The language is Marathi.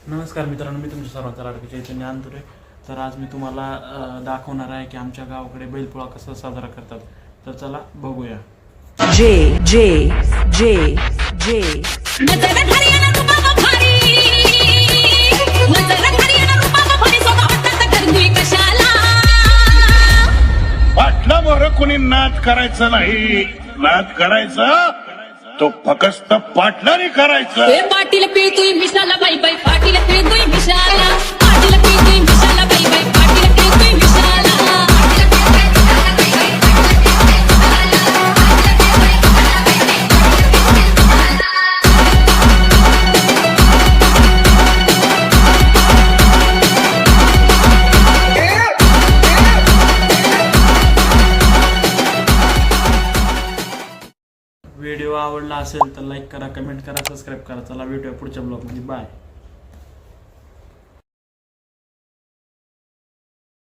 नमस्कार मित्रांनो, मी तुमच्या सर्वांचा लाडका चैतन्य अंतुरे. तर आज मी तुम्हाला दाखवणार आहे की आमच्या गावाकडे बैलपोळा कसा साजरा करतात. तर चला बघूया. जे जे जे जे पाटला मोर कोणी नाद करायचं नाही, नाद करायचं तो फकस्त पाटलाने करायचं. पाटील पिळतोय मिशाला बाई बाई, पाटील पिळतोय मिशाला, पाटील पिळतोय मिशाला बाई बाई, पाटील पिळतोय मिशाला. व्हिडिओ आवडला असेल तर लाईक करा, कमेंट करा, सबस्क्राईब करा. चला भेटूया पुढच्या ब्लॉगमध्ये. बाय.